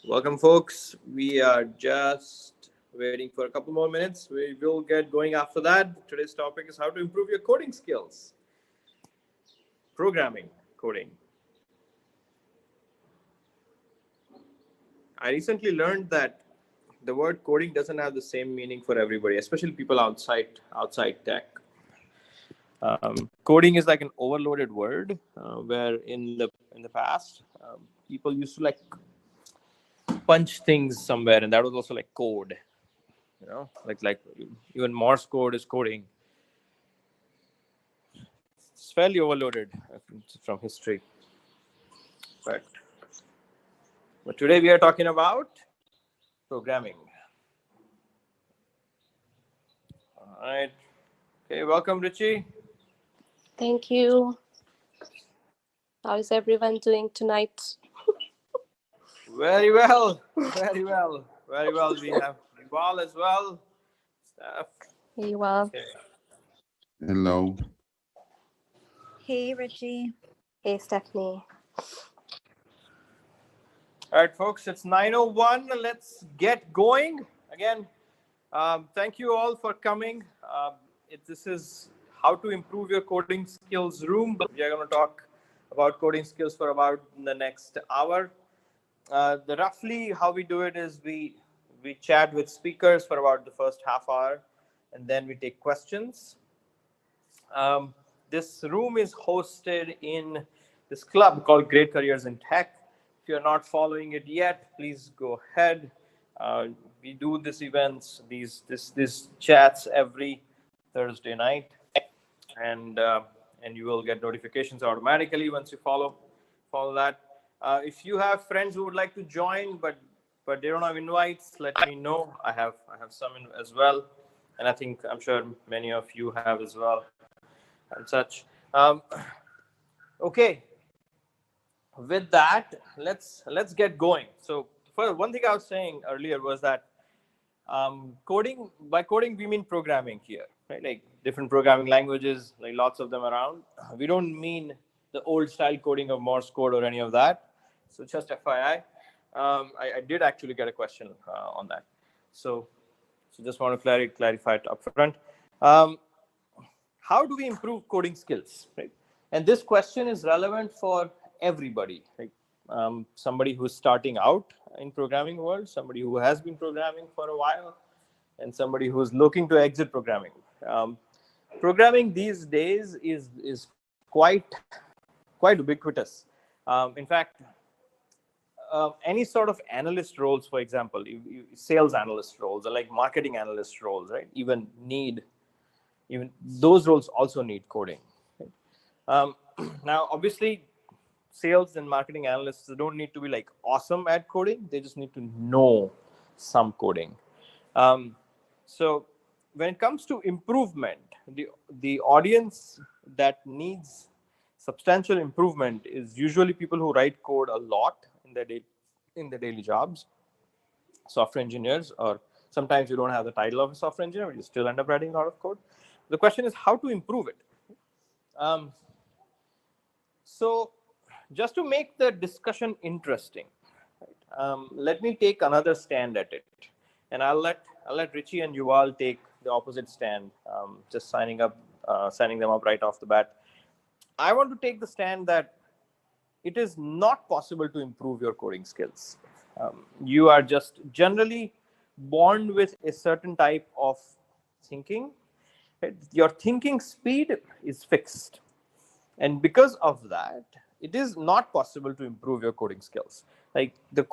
Welcome, folks. We are just waiting for a couple more minutes. We will get going after that. Today's topic is how to improve your coding skills, programming, coding. I recently learned that the word coding doesn't have the same meaning for everybody, especially people outside tech. Coding is like an overloaded word, where in the past people used to like punch things somewhere, and that was also like code. Like even Morse code is coding. It's fairly overloaded from history, but today we are talking about programming. All right. Okay. Welcome, Richie. Thank you. How is everyone doing tonight? Very well. Very well. Very well. We have Yuval as well. Staff. Hey, well. Okay. Hello. Hey, Richie. Hey, Stephanie. All right, folks. It's 9:01. Let's get going again. Thank you all for coming. This is how to improve your coding skills room. We are going to talk about coding skills for about the next hour. Roughly how we do it is we chat with speakers for about the first half hour, and then we take questions. This room is hosted in this club called Great Careers in Tech. If you're not following it yet, please go ahead. We do these events, these chats every Thursday night, and you will get notifications automatically once you follow that. If you have friends who would like to join, but they don't have invites, let me know. I have some as well, and I'm sure many of you have as well, and such. Okay. With that, let's get going. So, for one thing I was saying earlier was that coding, by coding we mean programming here, right? Like different programming languages, like lots of them around. We don't mean the old style coding of Morse code or any of that. So just FYI, I did actually get a question on that. So just want to clarify it up front. How do we improve coding skills, right? And this question is relevant for everybody, right? Somebody who's starting out in programming world, somebody who has been programming for a while, and somebody who's looking to exit programming. Programming these days is quite ubiquitous. In fact, any sort of analyst roles, for example, sales analyst roles or like marketing analyst roles, right? Even those roles also need coding. Right? Now, obviously, sales and marketing analysts don't need to be like awesome at coding. They just need to know some coding. So when it comes to improvement, the audience that needs substantial improvement is usually people who write code a lot in their daily jobs, software engineers, or sometimes you don't have the title of a software engineer, but you still end up writing a lot of code. The question is how to improve it. So just to make the discussion interesting, right, let me take another stand at it, and I'll let Richie and Yuval take the opposite stand. Just signing them up right off the bat. I want to take the stand that it is not possible to improve your coding skills. You are just generally born with a certain type of thinking. Right? Your thinking speed is fixed. And because of that, it is not possible to improve your coding skills. Like the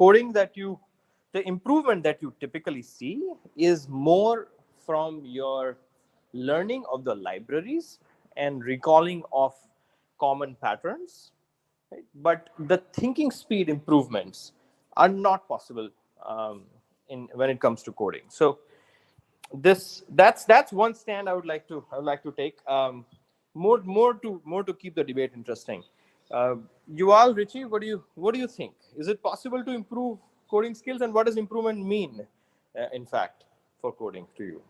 improvement that you typically see is more from your learning of the libraries and recalling of common patterns. Right? But the thinking speed improvements are not possible when it comes to coding. So that's one stand I would like to take. More to keep the debate interesting. Yuval, Richie, what do you think? Is it possible to improve coding skills, and what does improvement mean, in fact, for coding to you?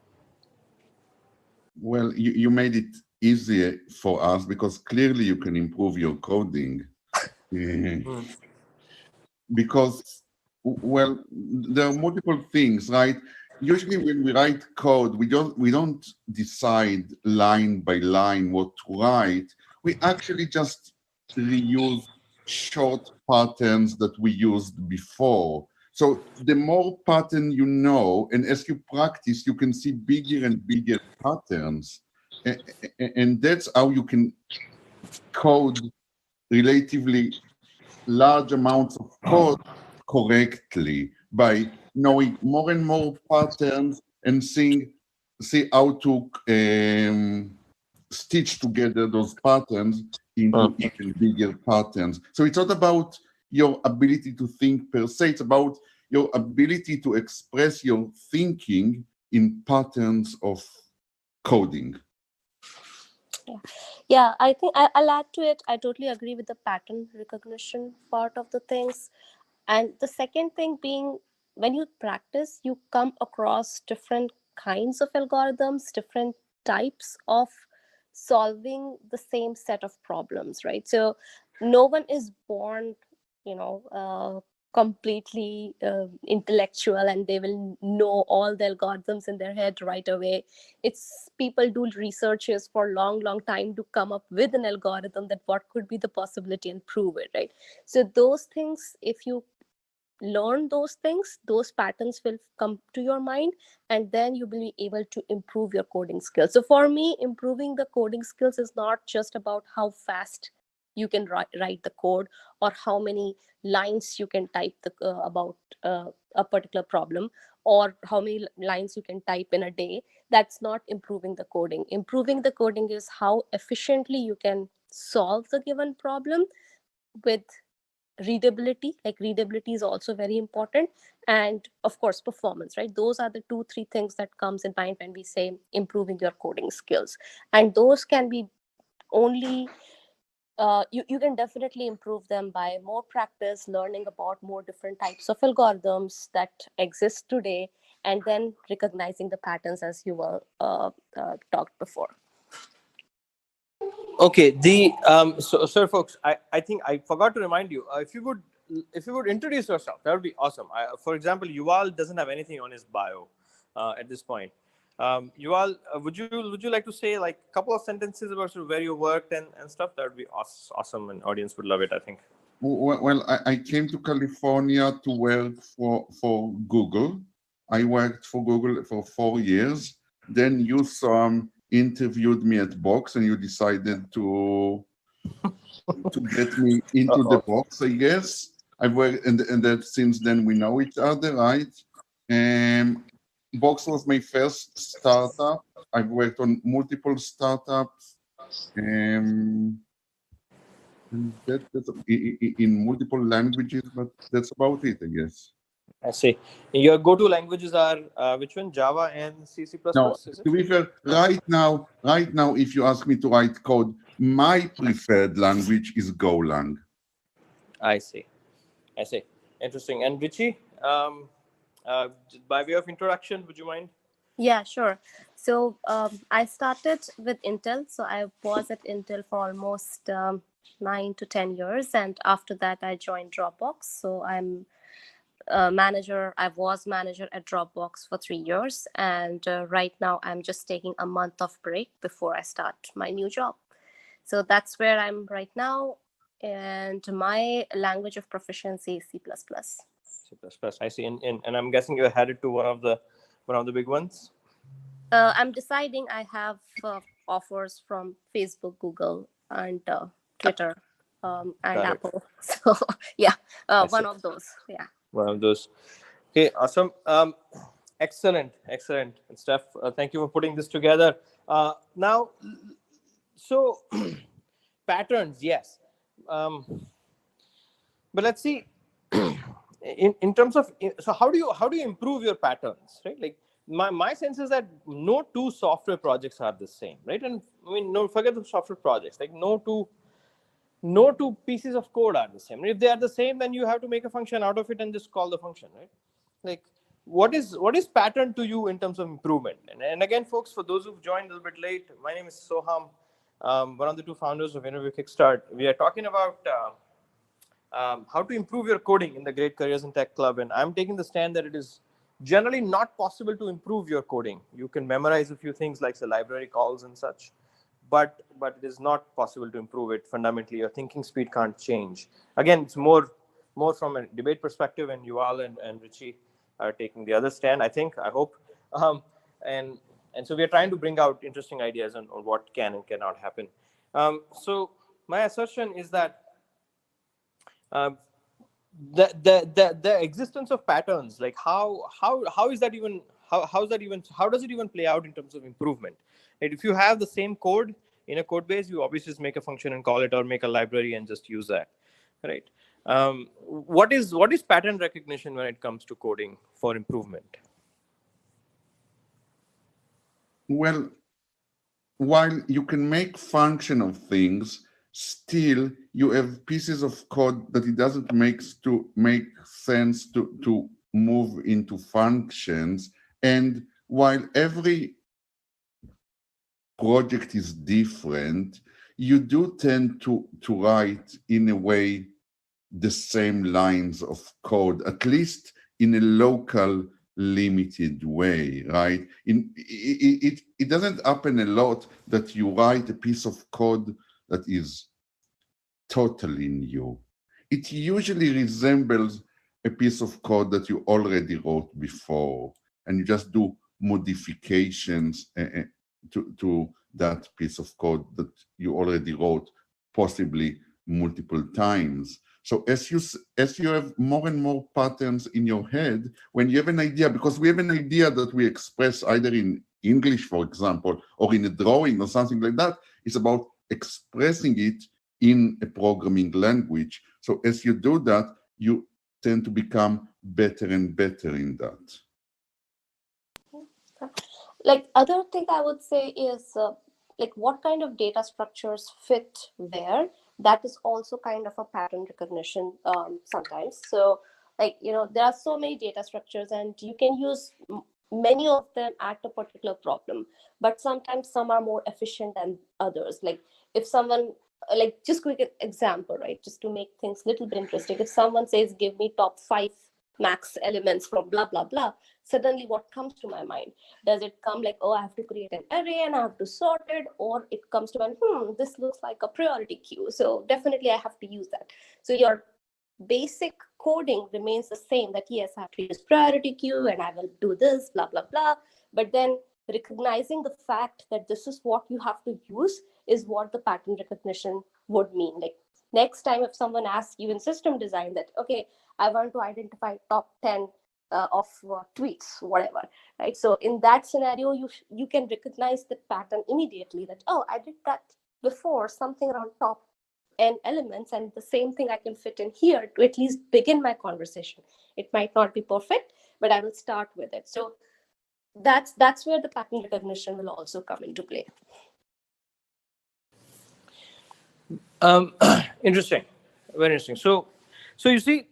Well, you made it easier for us because clearly you can improve your coding. Because Well, there are multiple things, right? Usually when we write code, we don't decide line by line what to write. We actually just reuse short patterns that we used before. So the more pattern you know, and as you practice, you can see bigger and bigger patterns. And that's how you can code relatively large amounts of code correctly by knowing more and more patterns and see how to stitch together those patterns into even bigger patterns. So it's not about your ability to think per se, it's about your ability to express your thinking in patterns of coding. Yeah, I think I'll add to it. I totally agree with the pattern recognition part of the things. And the second thing being, when you practice, you come across different kinds of algorithms, different types of solving the same set of problems, right? So no one is born, completely intellectual and they will know all the algorithms in their head right away. It's people do researches for long time to come up with an algorithm that what could be the possibility and prove it, right? So those things, if you learn those things, those patterns will come to your mind, and then you will be able to improve your coding skills. So for me, improving the coding skills is not just about how fast you can write the code or how many lines you can type about a particular problem, or how many lines you can type in a day. That's not improving the coding. Improving the coding is how efficiently you can solve the given problem with readability. Like readability is also very important, and of course performance, right? Those are the 2-3 things that comes in mind when we say improving your coding skills. And those can be only you can definitely improve them by more practice, learning about more different types of algorithms that exist today, and then recognizing the patterns as you were talked before. Okay, so folks, I think I forgot to remind you, if you would introduce yourself, that would be awesome. For example, Yuval doesn't have anything on his bio at this point. Yuval, would you like to say like a couple of sentences about sort of where you worked and stuff? That would be awesome, and audience would love it, I think. Well, I came to California to work for Google. I worked for Google for 4 years. Then you interviewed me at Box, and you decided to get me into the Box, I guess. I've worked, and that since then we know each other, right? Box was my first startup. I've worked on multiple startups. And that's in multiple languages, but that's about it, I guess. I see. Your go-to languages are which one? Java and C++? No, Is it? to be fair, right now, if you ask me to write code, my preferred language is Golang. I see. Interesting. And Richie, by way of introduction, would you mind? Yeah, sure. So I started with Intel. So I was at Intel for almost 9 to 10 years. And after that, I joined Dropbox. So I'm manager. I was manager at Dropbox for 3 years. And right now, I'm just taking a month of break before I start my new job. So that's where I'm right now. And my language of proficiency is C++. C++. I see. And I'm guessing you're headed to one of the big ones. I'm deciding. I have offers from Facebook, Google, and Twitter, and Apple. So yeah, one of those. Yeah. One of those. Okay, awesome. Excellent. And Steph, thank you for putting this together. Now, so patterns, yes. But let's see. In terms of, so how do you improve your patterns, right? Like my sense is that no two software projects are the same, right? And I mean, no, forget the software projects. Like no two pieces of code are the same. If they are the same, then you have to make a function out of it and just call the function, right? Like what is pattern to you in terms of improvement? And again, folks, for those who've joined a little bit late, my name is Soham, one of the two founders of Interview Kickstart. We are talking about how to improve your coding in the Great Careers in Tech Club. And I'm taking the stand that it is generally not possible to improve your coding. You can memorize a few things like the library calls and such, but it is not possible to improve it fundamentally. Your thinking speed can't change. Again, it's more from a debate perspective, and Yuval and Richie are taking the other stand, I think, I hope. And so we are trying to bring out interesting ideas on what can and cannot happen. So my assertion is that the existence of patterns, like how is that even how does it even play out in terms of improvement? Right? If you have the same code in a code base, you obviously just make a function and call it, or make a library and just use that, right? What is pattern recognition when it comes to coding for improvement? Well, while you can make function of things, still you have pieces of code that it doesn't make sense to move into functions. And while every project is different, you do tend to write in a way the same lines of code, at least in a local limited way, right? It doesn't happen a lot that you write a piece of code that is totally new. It usually resembles a piece of code that you already wrote before, and you just do modifications to that piece of code that you already wrote, possibly multiple times. So as you have more and more patterns in your head, when you have an idea, because we have an idea that we express either in English, for example, or in a drawing or something like that, it's about expressing it in a programming language. So as you do that, you tend to become better and better in that. Like, other thing I would say is like what kind of data structures fit where. That is also kind of a pattern recognition sometimes. So like, there are so many data structures, and you can use many of them at a particular problem, but sometimes some are more efficient than others. Like if someone, like, just quick example, right, just to make things a little bit interesting, if someone says give me top 5 max elements from blah blah blah, suddenly what comes to my mind? Does it come like, oh, I have to create an array and I have to sort it, or it comes to this looks like a priority queue, so definitely I have to use that. So your basic coding remains the same, that yes, I have to use priority queue and I will do this, blah blah blah. But then recognizing the fact that this is what you have to use is what the pattern recognition would mean. Like next time if someone asks you in system design that, okay, I want to identify top 10 of tweets, whatever, right? So in that scenario, you can recognize the pattern immediately, that, oh, I did that before, something around top n elements, and the same thing I can fit in here to at least begin my conversation. It might not be perfect, but I will start with it. So that's where the pattern recognition will also come into play. Interesting, very interesting. So you see,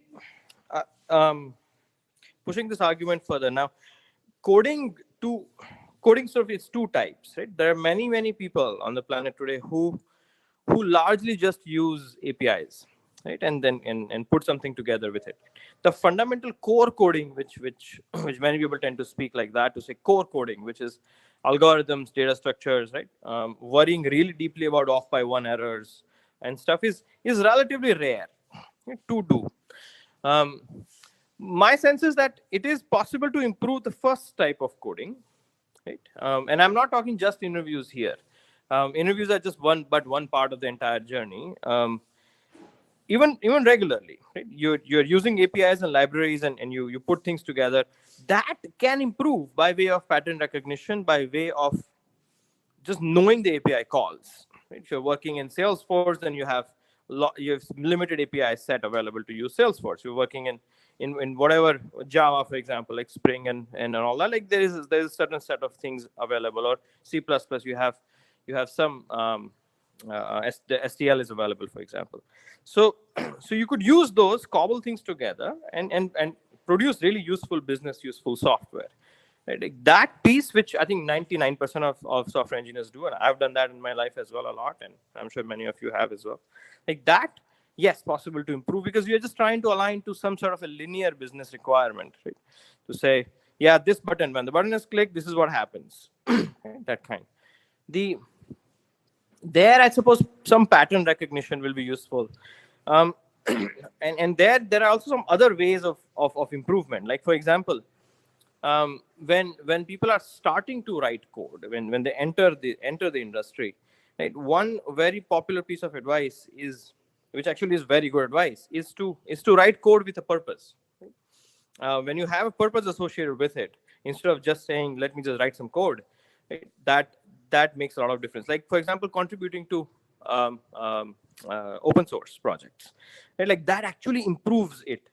pushing this argument further now, coding sort of is two types, right? There are many people on the planet today who largely just use APIs, right, and then and put something together with it. The fundamental core coding, which many people tend to speak like that, to say core coding, which is algorithms, data structures, right, worrying really deeply about off by one errors and stuff, is relatively rare to do. My sense is that it is possible to improve the first type of coding, right? And I'm not talking just interviews here. Interviews are just one part of the entire journey. Even regularly, right? You're using APIs and libraries, and you put things together. That can improve by way of pattern recognition, by way of just knowing the API calls. Right? If you're working in Salesforce, then you have limited API set available to use Salesforce. You're working in whatever Java, for example, like Spring and all that. Like there is a certain set of things available, or C++. You have some the STL is available, for example. So you could use those, cobble things together, and produce really useful software. Right? Like that piece, which I think 99% of software engineers do, and I've done that in my life as well a lot, and I'm sure many of you have as well. Like that yes, possible to improve, because you're just trying to align to some sort of a linear business requirement, right? To say, yeah, this button, when the button is clicked, this is what happens. Right? That kind. There, I suppose some pattern recognition will be useful. Um, and there are also some other ways of improvement. Like, for example, when people are starting to write code, when they enter the industry, right? One very popular piece of advice is, which actually is very good advice, is to write code with a purpose. When you have a purpose associated with it, instead of just saying, let me just write some code, right? That makes a lot of difference. Like, for example, contributing to open source projects, right? Like, that actually improves it,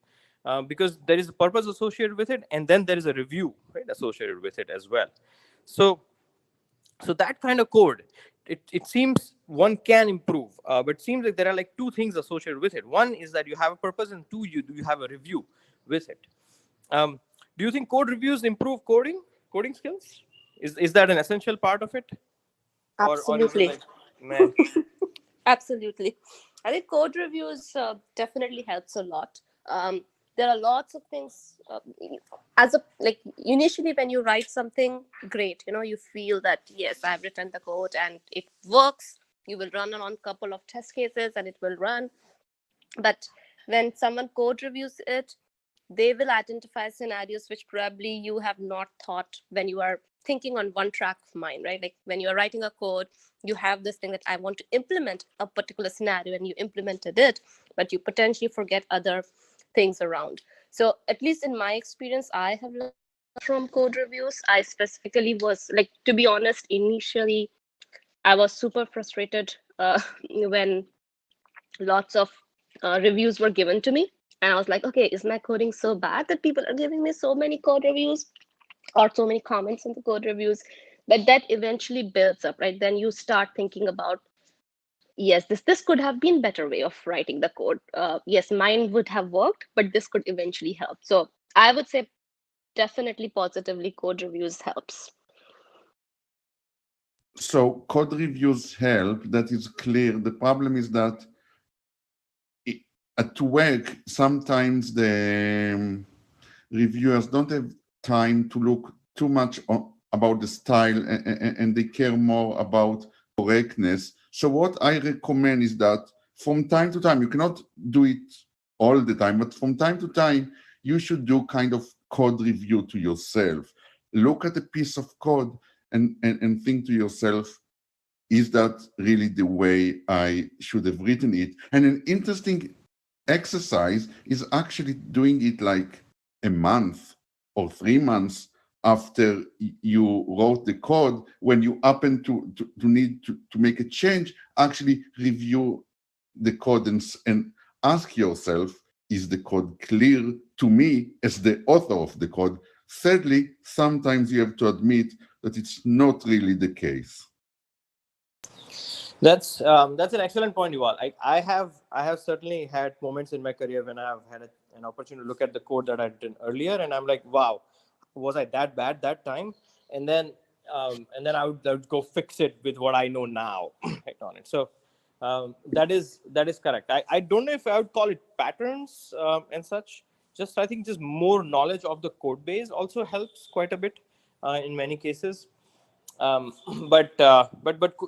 because there is a purpose associated with it, and then there is a review, right, associated with it as well. So that kind of code, it seems one can improve, but it seems like there are like two things associated with it. One is that you have a purpose, and two, you have a review with it. Do you think code reviews improve coding skills? Is that an essential part of it? Or is it Absolutely. like, man? Absolutely. I think code reviews definitely helps a lot. There are lots of things, as a, like, initially when you write something great, you feel that, yes, I've written the code and it works. You will run on a couple of test cases and it will run. But when someone code reviews it, they will identify scenarios which probably you have not thought when you are thinking on one track of mind, right? Like, when you are writing a code, you have this thing that I want to implement a particular scenario, and you implemented it, but you potentially forget other things around. So at least in my experience, I have learned from code reviews. I specifically was, like, to be honest, initially I was super frustrated when lots of reviews were given to me, and I was like, okay, is my coding so bad that people are giving me so many code reviews or so many comments in the code reviews? But that eventually builds up, right? Then you start thinking about, yes, this could have been better way of writing the code. Yes, mine would have worked, but this could eventually help. So I would say definitely positively code reviews helps. So code reviews help, that is clear. The problem is that at work, sometimes the reviewers don't have time to look too much about the style, and they care more about correctness. So what I recommend is that from time to time, you cannot do it all the time, but from time to time, you should do kind of code review to yourself. Look at a piece of code and think to yourself, is that really the way I should have written it? And an interesting exercise is actually doing it like a month or 3 months after you wrote the code. When you happen to need to make a change, actually review the code and ask yourself, is the code clear to me as the author of the code? Sadly, sometimes you have to admit that it's not really the case. That's an excellent point, Yuval. I have certainly had moments in my career when I've had an opportunity to look at the code that I'd written earlier, and I'm like, wow, was I that bad that time? And then I would go fix it with what I know now, right, on it. So that is correct. I don't know if I would call it patterns and such. Just, I think, just more knowledge of the code base also helps quite a bit in many cases. um, but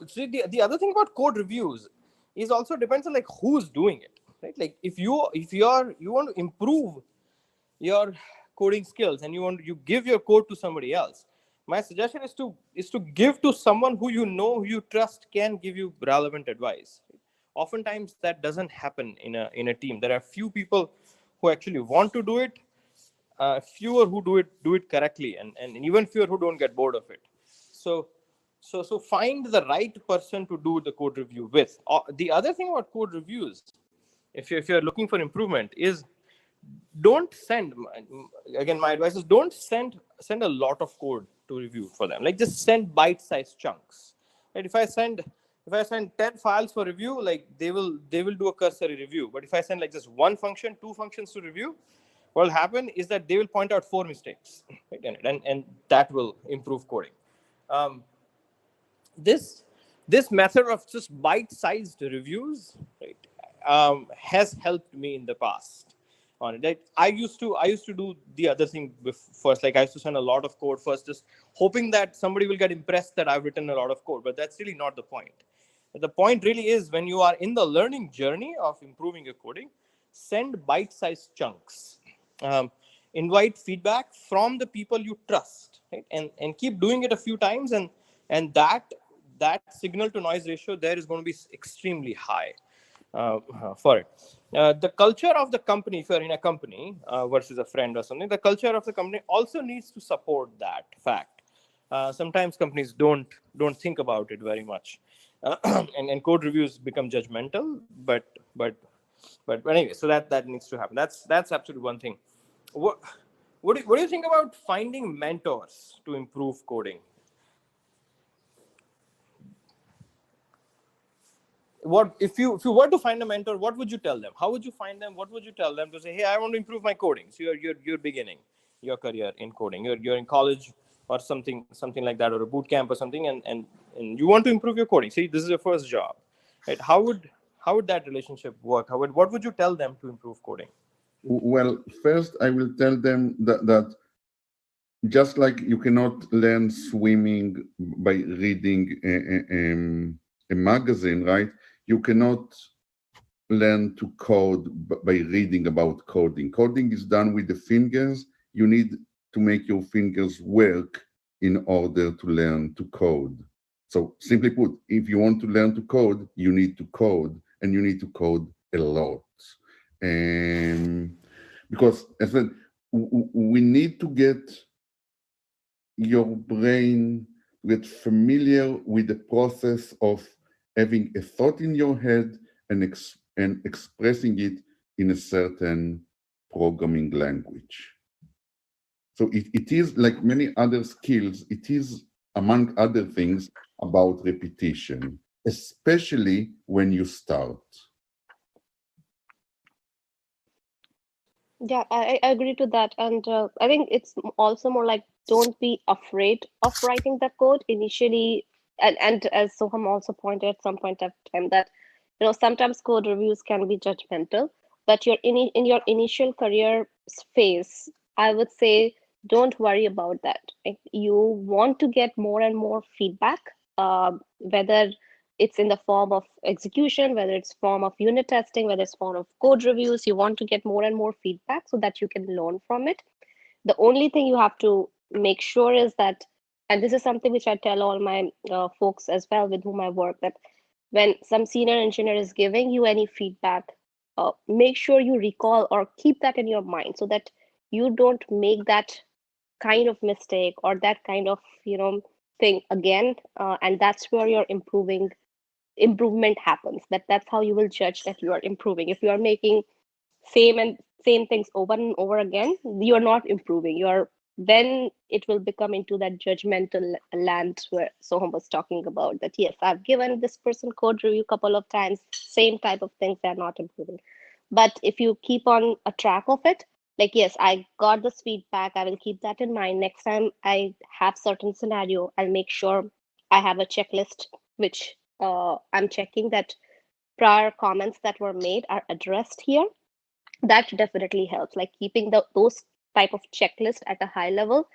see, the other thing about code reviews is also depends on like who's doing it, right? Like, if you want to improve your coding skills and you give your code to somebody else, my suggestion is to give to someone who who you trust can give you relevant advice. Oftentimes that doesn't happen in a team. There are few people who actually want to do it, fewer who do it correctly, and even fewer who don't get bored of it. So find the right person to do the code review with. The other thing about code reviews, if you're looking for improvement, is don't send, again, my advice is don't send a lot of code to review for them. Like, just send bite-sized chunks, right? If I send 10 files for review, like, they will do a cursory review. But if I send like just one function, 2 functions to review, what will happen is that they will point out 4 mistakes, right? And that will improve coding. This method of just bite-sized reviews, right, has helped me in the past on it. Like, I used to do the other thing first. Like, I used to send a lot of code first, just hoping that somebody will get impressed that I've written a lot of code. But that's really not the point. The point really is, when you are in the learning journey of improving your coding, send bite-sized chunks. Invite feedback from the people you trust, right? And keep doing it a few times, and that signal to noise ratio there is going to be extremely high for it. The culture of the company, if you're in a company versus a friend or something, the culture of the company also needs to support that fact. Sometimes companies don't think about it very much, and code reviews become judgmental. But anyway, so that needs to happen. That's absolutely one thing. What do you think about finding mentors to improve coding? What if you were to find a mentor? What would you tell them? How would you find them? What would you tell them to say, hey, I want to improve my coding? So you're beginning your career in coding. You're in college or something like that, or a boot camp or something, and you want to improve your coding. See, this is your first job, right? How would that relationship work? What would you tell them to improve coding? Well, first, I will tell them that just like you cannot learn swimming by reading a magazine, right? You cannot learn to code by reading about coding. Coding is done with the fingers. You need to make your fingers work in order to learn to code. So simply put, if you want to learn to code, you need to code, and you need to code a lot. Because as I said, we need to get your brain get familiar with the process of having a thought in your head and expressing it in a certain programming language. So it is like many other skills, it is, among other things, about repetition, especially when you start. Yeah, I agree to that. And I think it's also more like, don't be afraid of writing the code initially. And as Soham also pointed at some point of time, that sometimes code reviews can be judgmental, but in your initial career phase, I would say don't worry about that. Like, you want to get more and more feedback, whether it's in the form of execution, whether it's form of unit testing, whether it's form of code reviews. You want to get more and more feedback so that you can learn from it. The only thing you have to make sure is that, and this is something which I tell all my folks as well with whom I work, that when some senior engineer is giving you any feedback, make sure you recall or keep that in your mind so that you don't make that kind of mistake or that kind of thing again, and that's where your improvement happens. That's how you will judge that you are improving. If you are making same things over and over again, you're not improving. Then it will become into that judgmental land where Soham was talking about, that yes, I've given this person code review a couple of times, same type of things, they're not improving. But if you keep on a track of it, like, yes, I got this feedback, I will keep that in mind. Next time I have certain scenario, I'll make sure I have a checklist which I'm checking that prior comments that were made are addressed here. That definitely helps. Like, keeping those type of checklist at a high level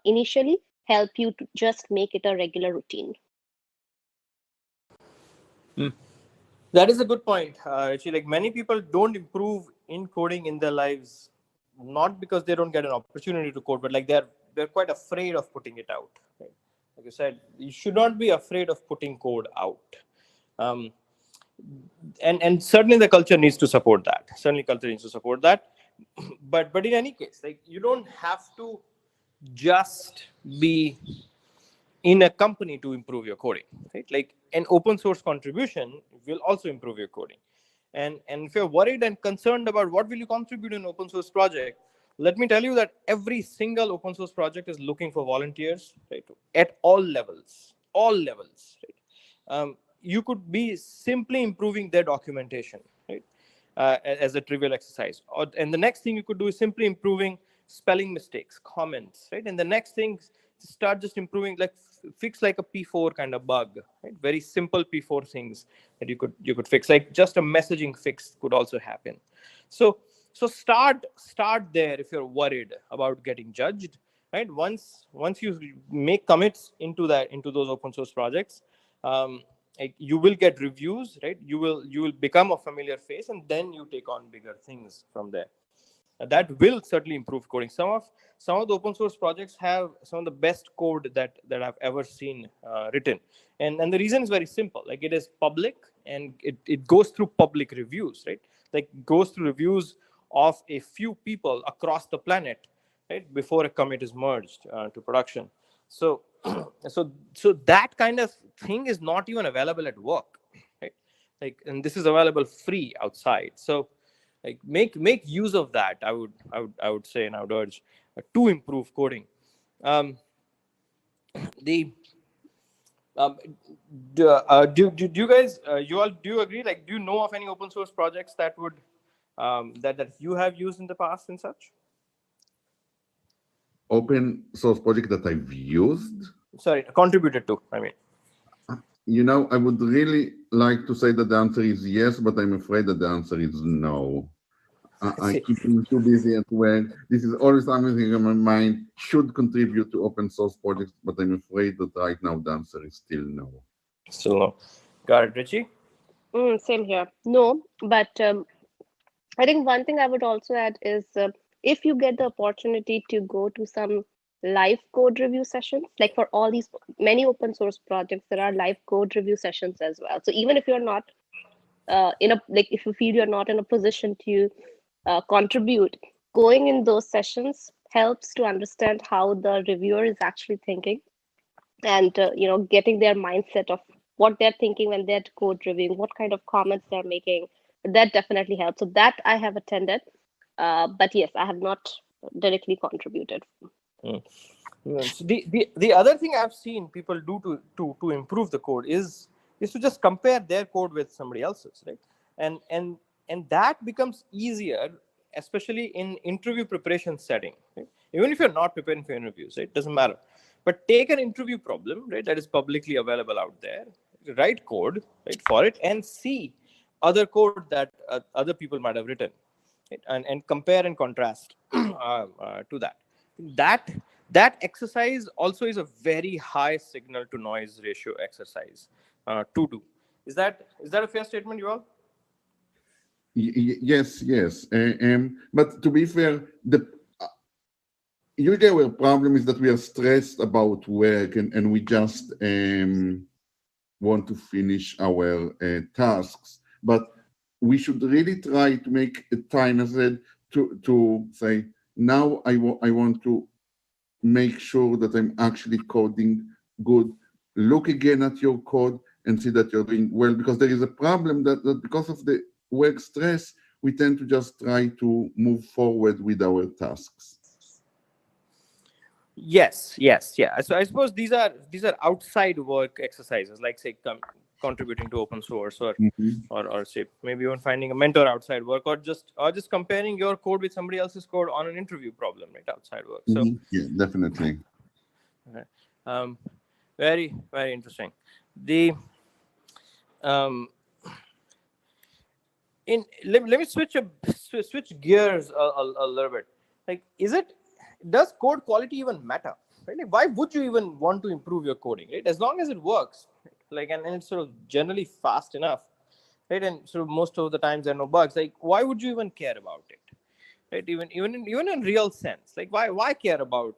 initially help you to just make it a regular routine. That is a good point. Actually, like, many people don't improve in coding in their lives, not because they don't get an opportunity to code, but like they're quite afraid of putting it out. Right? Like you said, you should not be afraid of putting code out. And certainly the culture needs to support that. But in any case, like, you don't have to just be in a company to improve your coding, right? Like, an open source contribution will also improve your coding. And if you're worried and concerned about what will you contribute in an open source project, let me tell you that every single open source project is looking for volunteers, right? At all levels, right? You could be simply improving their documentation, right? As a trivial exercise. And the next thing you could do is simply improving spelling mistakes, comments, right? And the next thing start just improving, like fix like a P4 kind of bug, right? Very simple P4 things that you could fix, like just a messaging fix could also happen. So start there if you're worried about getting judged, right? Once you make commits into those open source projects, like you will get reviews, right? You will become a familiar face, and then you take on bigger things from there. That will certainly improve coding. Some of the open source projects have some of the best code that I've ever seen written, and the reason is very simple. Like, it is public, and it goes through public reviews, right? Like, goes through reviews of a few people across the planet, right, before a commit is merged to production. So so that kind of thing is not even available at work, right? Like, and this is available free outside. So, like, make use of that. I would say, and I would urge to improve coding. The do you guys do you agree? Like, do you know of any open source projects that would that you have used in the past and such? Open source project that I've used. Sorry, contributed to, I mean. I would really like to say that the answer is yes, but I'm afraid that the answer is no. I keep being too busy at work. This is always something in my mind. Should contribute to open source projects, but I'm afraid that right now the answer is still no. Still no. Got it, Richie? Same here. No, but I think one thing I would also add is if you get the opportunity to go to some live code review sessions, like for all these many open source projects, there are live code review sessions as well. So even if you're not if you feel you're not in a position to contribute, going in those sessions helps to understand how the reviewer is actually thinking, and getting their mindset of what they're thinking when they're code reviewing, what kind of comments they're making. That definitely helps. So that I have attended, but yes, I have not directly contributed. So the other thing I've seen people do to improve the code is to just compare their code with somebody else's, right? And that becomes easier, especially in interview preparation setting, right? Even if you're not preparing for interviews, right? It doesn't matter. But take an interview problem, right, that is publicly available out there, write code, right, for it, and see other code that other people might have written, right? And compare and contrast to that exercise also is a very high signal to noise ratio exercise to do. Is that a fair statement, you all? Yes. But to be fair, usually our problem is that we are stressed about work and we just want to finish our tasks. But we should really try to make a time, as I said, to say, now I want to make sure that I'm actually coding good. Look again at your code and see that you're doing well, because there is a problem that because of the work stress, we tend to just try to move forward with our tasks. Yes. Yeah. So I suppose these are outside work exercises, like, say, contributing to open source, or or say maybe even finding a mentor outside work, or just comparing your code with somebody else's code on an interview problem, right, outside work. So yeah, definitely. Very, very interesting. Let me switch gears a little bit. Like, does code quality even matter? Right? Like, why would you even want to improve your coding, right? As long as it works, right? Like, and it's sort of generally fast enough, right? And sort of most of the times there are no bugs. Like, why would you even care about it, right? Even in real sense, like, why care about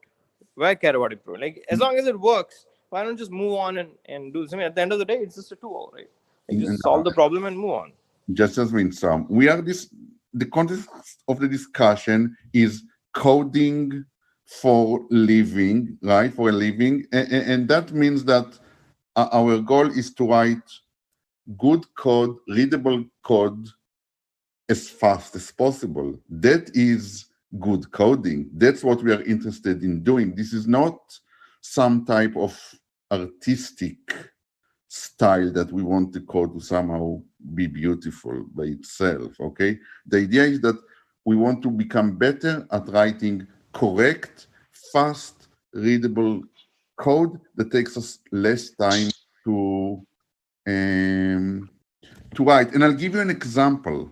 improving? Like, as long as it works, why don't just move on and do something? At the end of the day, it's just a tool, right? Like, just solve the problem and move on. Just as in some, the context of the discussion is coding for living, right? For a living, and that means that our goal is to write good code, readable code, as fast as possible. That is good coding. That's what we are interested in doing. This is not some type of artistic style that we want the code to somehow be beautiful by itself, okay? The idea is that we want to become better at writing correct, fast, readable code that takes us less time to write. And I'll give you an example.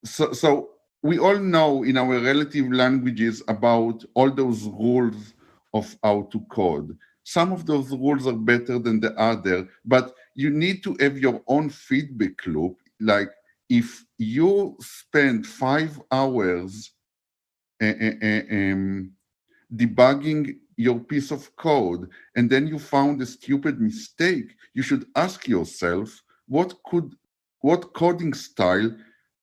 So we all know in our relative languages about all those rules of how to code. Some of those rules are better than the other, but you need to have your own feedback loop. Like if you spend 5 hours debugging your piece of code and then you found a stupid mistake, you should ask yourself what coding style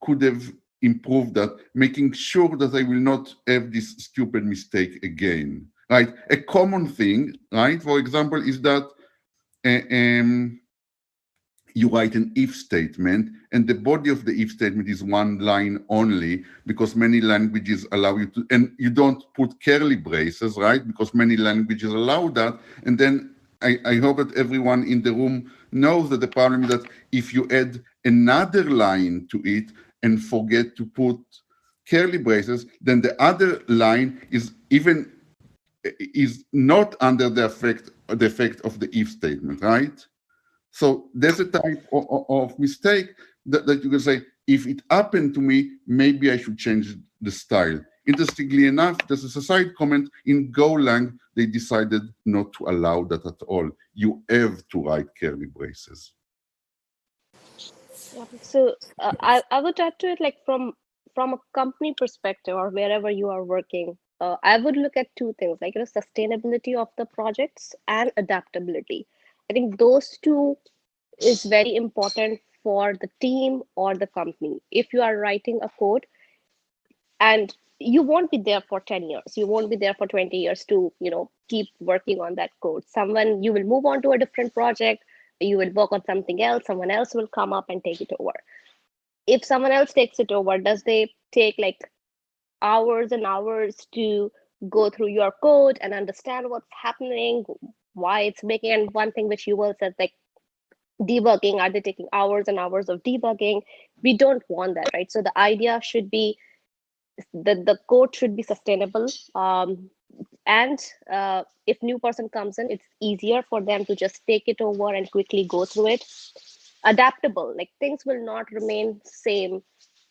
could have improved that, making sure that I will not have this stupid mistake again, right? A common thing, right, for example, is that you write an if statement, and the body of the if statement is one line only, because many languages allow you to, and you don't put curly braces, right? Because many languages allow that. And then I hope that everyone in the room knows that the problem is that if you add another line to it and forget to put curly braces, then the other line is not under the effect of the if statement, right? So there's a type of mistake that you can say, if it happened to me, maybe I should change the style. Interestingly enough, there's a side comment in Golang, they decided not to allow that at all. You have to write curly braces. So I would add to it, like from a company perspective or wherever you are working, I would look at two things, like sustainability of the projects and adaptability. I think those two is very important for the team or the company. If you are writing a code and you won't be there for 10 years, you won't be there for 20 years to keep working on that code. You will move on to a different project, you will work on something else, someone else will come up and take it over. If someone else takes it over, does they take like hours and hours to go through your code and understand what's happening, why it's making? And one thing which you will said, like debugging, are they taking hours and hours of debugging? We don't want that, right? So the idea should be that the code should be sustainable, and if new person comes in, it's easier for them to just take it over and quickly go through it. Adaptable, like things will not remain same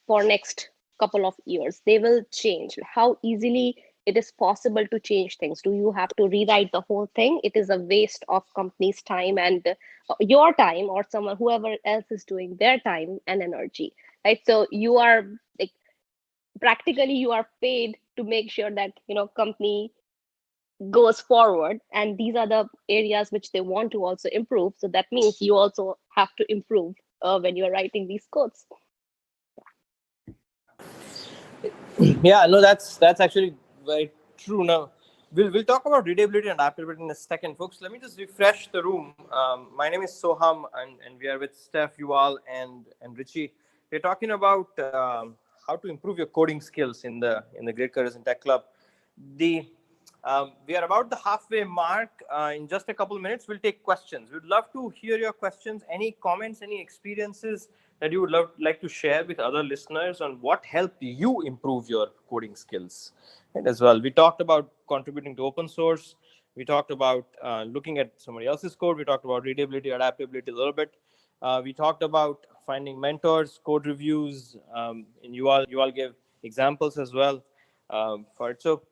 for next couple of years, they will change. How easily it is possible to change things? Do you have to rewrite the whole thing? It is a waste of company's time and your time, or someone whoever else is doing their time and energy, right? So you are like, practically you are paid to make sure that company goes forward, and these are the areas which they want to also improve. So that means you also have to improve when you're writing these codes. Yeah, no, that's actually very true. Now we'll talk about readability and adaptability in a second, folks. Let me just refresh the room. My name is Soham, and we are with Steph, Yuval, and Richie. We're talking about how to improve your coding skills in the Great Careers in Tech Club. We are about the halfway mark. In just a couple of minutes, we'll take questions. We'd love to hear your questions, any comments, any experiences that you would like to share with other listeners on what helped you improve your coding skills, right, as well. We talked about contributing to open source. We talked about looking at somebody else's code. We talked about readability, adaptability a little bit. We talked about finding mentors, code reviews, and Yuval gave examples as well for it. So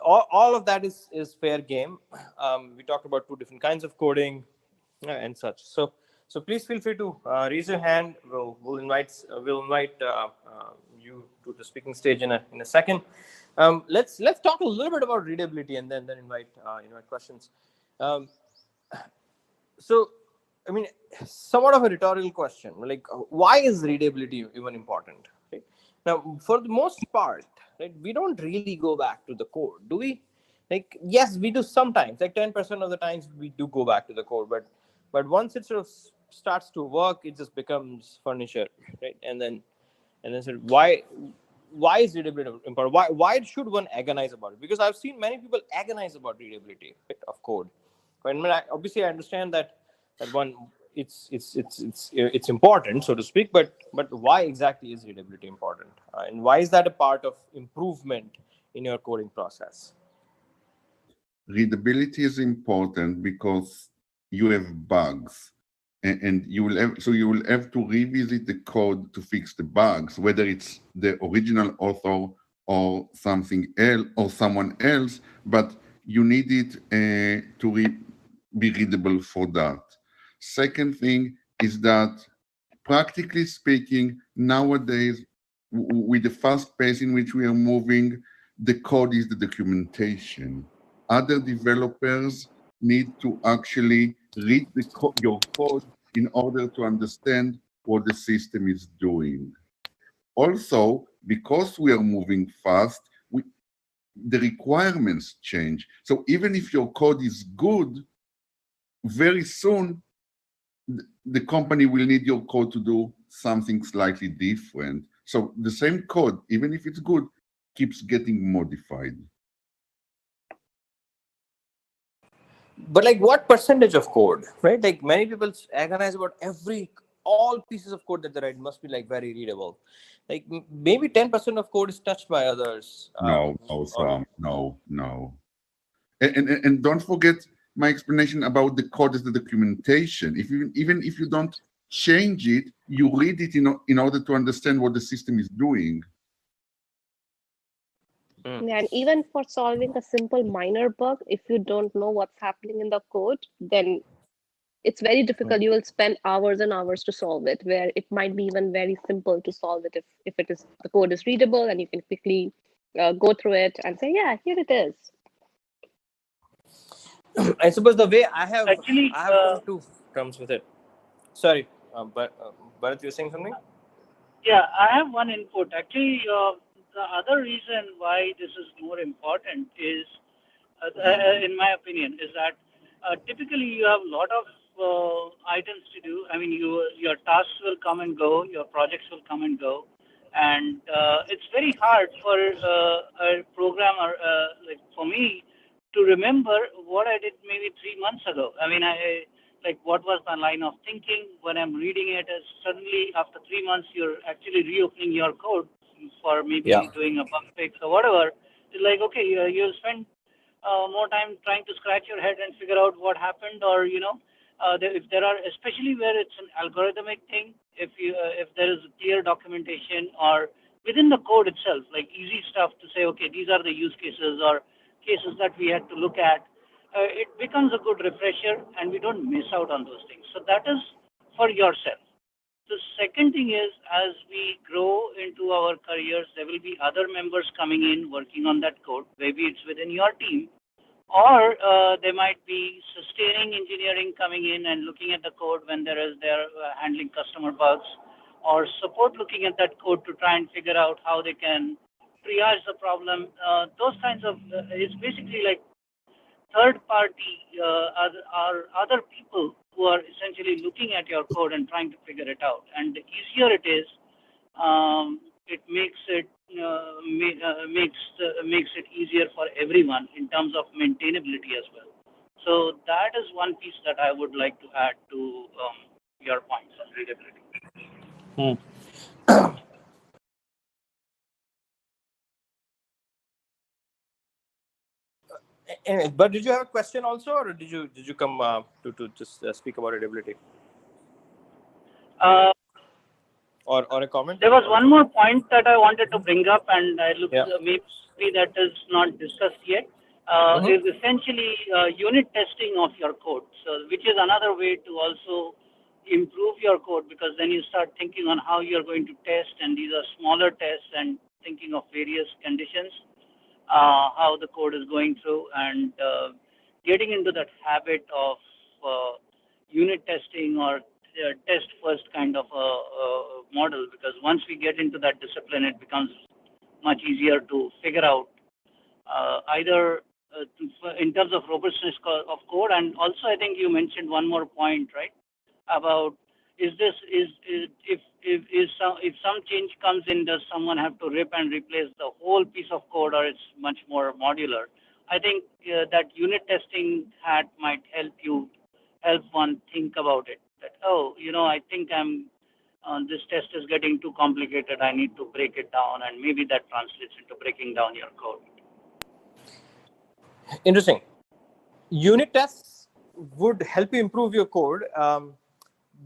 all of that is fair game. We talked about two different kinds of coding and such. So please feel free to raise your hand. We'll invite you to the speaking stage in a second. Let's talk a little bit about readability and then invite questions. So, I mean, somewhat of a rhetorical question, like why is readability even important? Right? Now, for the most part, right, we don't really go back to the code, do we? Like, yes, we do sometimes. Like 10% of the times we do go back to the code, but once it sort of starts to work, it just becomes furniture, right? And then sort of why is readability important? Why should one agonize about it? Because I've seen many people agonize about readability, right, of code. But obviously, I understand that one it's important, so to speak. But why exactly is readability important, and why is that a part of improvement in your coding process? readability is important because you have bugs, and you will have to revisit the code to fix the bugs, whether it's the original author or something else or someone else, but you need it to be readable for that. Second thing is that, practically speaking, nowadays, with the fast pace in which we are moving, the code is the documentation. Other developers need to actually read your code in order to understand what the system is doing. Also, because we are moving fast, the requirements change. So even if your code is good, very soon the company will need your code to do something slightly different. So the same code, even if it's good, keeps getting modified. But like, what percentage of code, right? Like, many people agonize about all pieces of code that they write must be like very readable. Like, maybe 10% of code is touched by others. No, Sam, no. And don't forget my explanation about the code as the documentation. Even if you don't change it, you read it in order to understand what the system is doing. And even for solving a simple minor bug, if you don't know what's happening in the code, then it's very difficult. You will spend hours and hours to solve it, where it might be even very simple to solve it if the code is readable and you can quickly go through it and say, yeah, here it is. I suppose the way I have Actually, come to terms with it. Sorry, but Bharat, you're saying something? yeah, I have one input. Actually, the other reason why this is more important is, in my opinion, is that typically you have a lot of items to do. I mean, your tasks will come and go, your projects will come and go, and it's very hard for a programmer like for me to remember what I did maybe 3 months ago. I mean, like what was my line of thinking when I'm reading it. Is suddenly after 3 months you're actually reopening your code for maybe doing a bug fix or whatever. It's like, okay, you'll spend more time trying to scratch your head and figure out what happened, or if there are, especially where it's an algorithmic thing, if there is clear documentation or within the code itself, like easy stuff to say, okay, these are the use cases or cases that we had to look at, it becomes a good refresher and we don't miss out on those things. So that is for yourself. The second thing is, as we grow into our careers, there will be other members coming in working on that code. Maybe it's within your team, or there might be sustaining engineering coming in and looking at the code when they're handling customer bugs, or support looking at that code to try and figure out how they can triage the problem. Those kinds of it's basically like third party are other people who are essentially looking at your code and trying to figure it out. And the easier it is, it makes it makes it easier for everyone in terms of maintainability as well. So that is one piece that I would like to add to your points on readability. But did you have a question also, or did you come to just speak about readability? Or a comment? There was one more point that I wanted to bring up, and I look maybe that is not discussed yet. Is essentially unit testing of your code. So, which is another way to also improve your code, because then you start thinking on how you're going to test, and these are smaller tests and thinking of various conditions, how the code is going through, and getting into that habit of unit testing or test first kind of a model, because once we get into that discipline, it becomes much easier to figure out either in terms of robustness of code. And also, I think you mentioned one more point, right, about if some change comes in, does someone have to rip and replace the whole piece of code, or it's much more modular? I think that unit testing hat might help one think about it. That, oh, I think this test is getting too complicated. I need to break it down, and maybe that translates into breaking down your code. Interesting. unit tests would help you improve your code.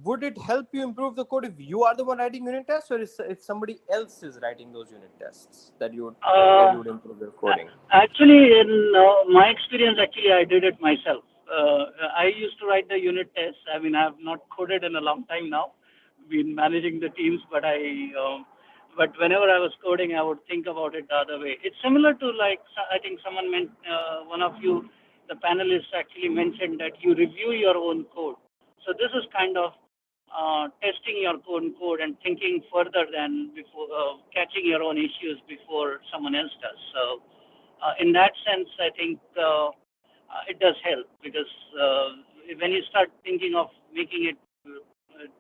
Would it help you improve the code if you are the one writing unit tests, or if somebody else is writing those unit tests that you would improve your coding? Actually, in my experience, actually, I did it myself. I used to write the unit tests. I mean, I have not coded in a long time now. Been managing the teams, but but whenever I was coding, I would think about it the other way. It's similar to like I think someone meant one of you, the panelists actually mentioned that you review your own code. So this is kind of testing your own code and thinking further than before catching your own issues before someone else does. So in that sense, I think it does help because when you start thinking of making it,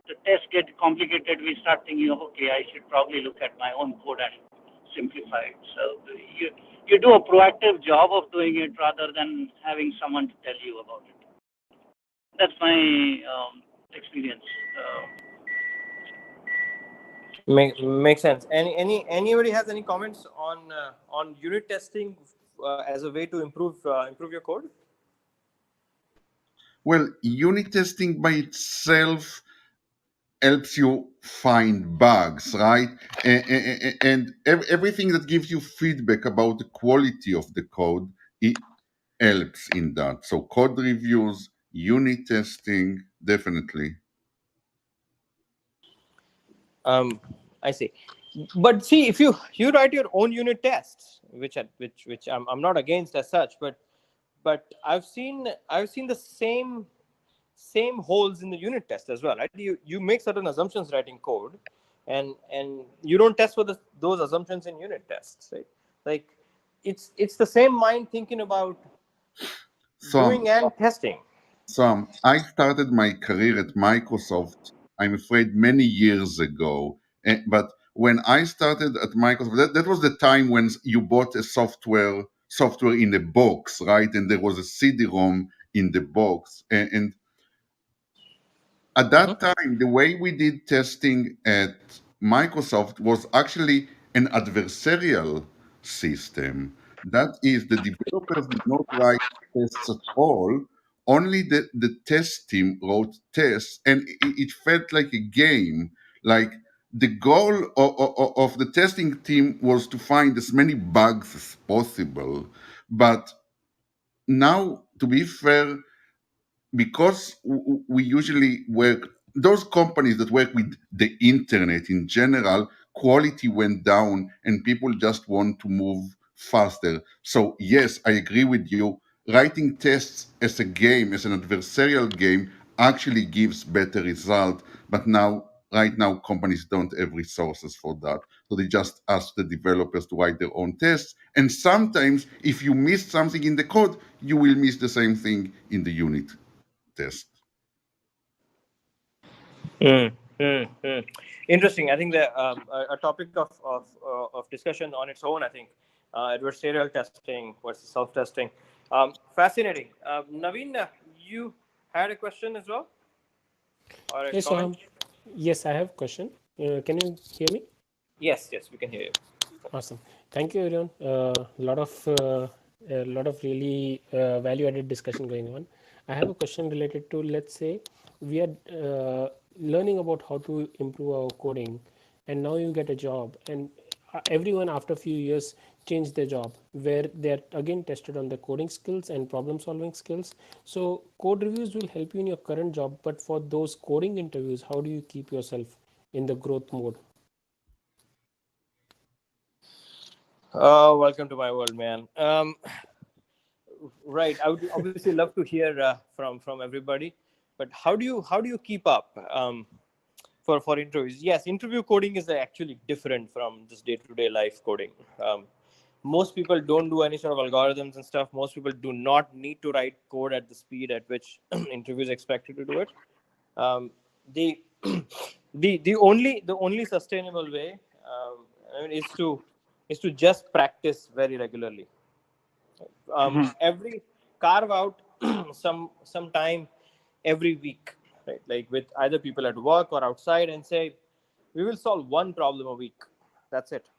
the test get complicated, we start thinking of, okay, I should probably look at my own code and simplify it. So you do a proactive job of doing it rather than having someone to tell you about it. That's my experience. Makes sense. Anybody has any comments on unit testing as a way to improve your code? Well, unit testing by itself helps you find bugs, right? And everything that gives you feedback about the quality of the code, it helps in that. So code reviews, unit testing, definitely. I see. But see, if you write your own unit tests, which I'm not against as such, but I've seen the same holes in the unit test as well, right? You make certain assumptions writing code, and you don't test for those assumptions in unit tests, right? Like it's the same mind thinking about doing and testing. So I started my career at Microsoft, I'm afraid, many years ago. But when I started at Microsoft, that was the time when you bought a software in a box, right? And there was a CD-ROM in the box. And at that time, the way we did testing at Microsoft was actually an adversarial system. That is, the developers did not write tests at all. Only the test team wrote tests, and it felt like a game. Like the goal of the testing team was to find as many bugs as possible. But now, to be fair, because we usually work, those companies that work with the internet in general, quality went down and people just want to move faster. So yes, I agree with you. Writing tests as a game, as an adversarial game, actually gives better result. But right now, companies don't have resources for that. So they just ask the developers to write their own tests. And sometimes if you miss something in the code, you will miss the same thing in the unit test. Interesting. I think that a topic of discussion on its own. I think adversarial testing versus self-testing. Fascinating. Naveen, you had a question as well, or a Yes, comment? yes, I have a question. Can you hear me? Yes, we can hear you. Awesome. Thank you, everyone. A lot of really value-added discussion going on. I have a question related to, let's say, we are learning about how to improve our coding, and now you get a job, and everyone after a few years change their job, where they're again tested on the coding skills and problem-solving skills. So code reviews will help you in your current job, but for those coding interviews, how do you keep yourself in the growth mode? Welcome to my world, man. Right. I would obviously love to hear from everybody, but how do you keep up for interviews? Yes, interview coding is actually different from just day-to-day life coding. Most people don't do any sort of algorithms and stuff. Most people do not need to write code at the speed at which interviews expect you to do it. The only sustainable way is to just practice very regularly. Carve out some time every week, right? Like with either people at work or outside, and say, we will solve one problem a week. That's it.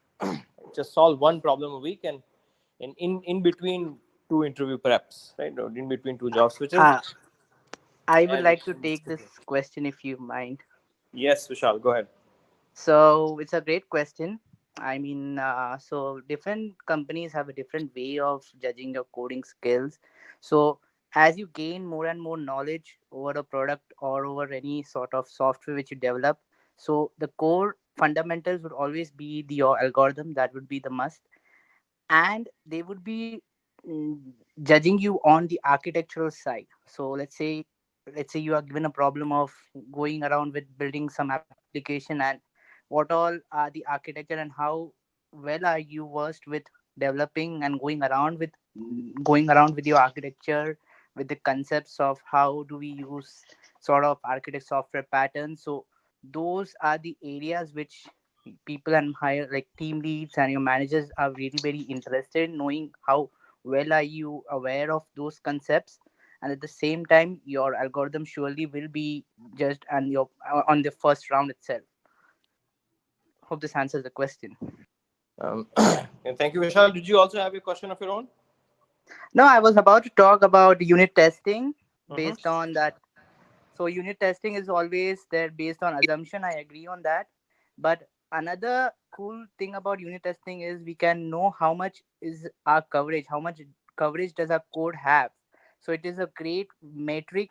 Just solve one problem a week, and in between two interview preps, right? Or in between two job switches. I would And- like to take this question if you mind. Yes, Vishal, go ahead. So it's a great question. I mean, so different companies have a different way of judging your coding skills. So as you gain more and more knowledge over a product or over any sort of software which you develop, so the core fundamentals would always be your algorithm. That would be the must, and they would be mm, judging you on the architectural side. So let's say you are given a problem of going around with building some application, and what all are the architecture and how well are you versed with developing and going around with your architecture, with the concepts of how do we use sort of architect software patterns. So those are the areas which people and higher like team leads and your managers are really very interested in knowing how well are you aware of those concepts, and at the same time your algorithm surely will be judged and your on the first round itself. Hope this answers the question. And thank you, Vishal. Did you also have a question of your own? No, I was about to talk about unit testing based Mhm. on that. So unit testing is always there based on assumption. I agree on that. But another cool thing about unit testing is we can know how much is our coverage, how much coverage does our code have. So it is a great metric,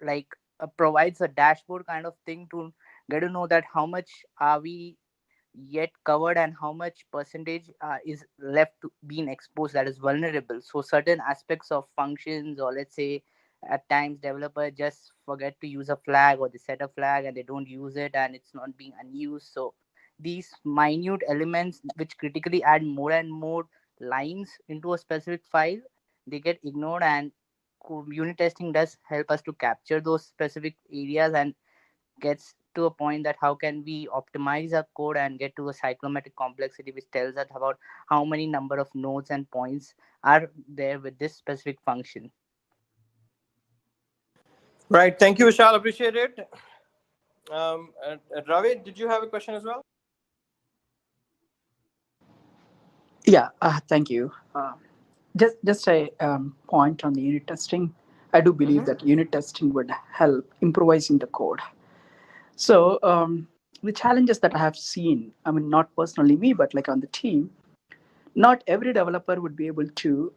like provides a dashboard kind of thing to get to know that how much are we yet covered and how much percentage is left to being exposed that is vulnerable. So certain aspects of functions, or let's say at times developer just forget to use a flag or they set a flag and they don't use it and it's not being unused. So these minute elements which critically add more and more lines into a specific file, they get ignored, and unit testing does help us to capture those specific areas and gets to a point that how can we optimize our code and get to a cyclomatic complexity which tells us about how many number of nodes and points are there with this specific function. Right. Thank you, Vishal. Appreciate it. Ravi, did you have a question as well? Yeah, thank you. Just a point on the unit testing. I do believe that unit testing would help improvising the code. So the challenges that I have seen, I mean, not personally me, but like on the team, not every developer would be able to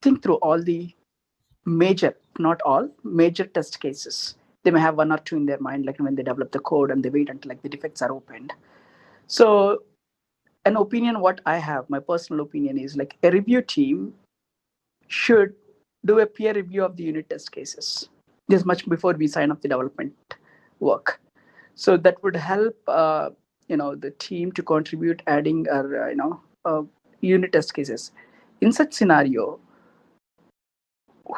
think through all the major, not all, major test cases. They may have one or two in their mind, like when they develop the code and they wait until like the defects are opened. So an opinion what I have, my personal opinion is like a review team should do a peer review of the unit test cases this much before we sign off the development work. So that would help the team to contribute adding or unit test cases. In such scenario,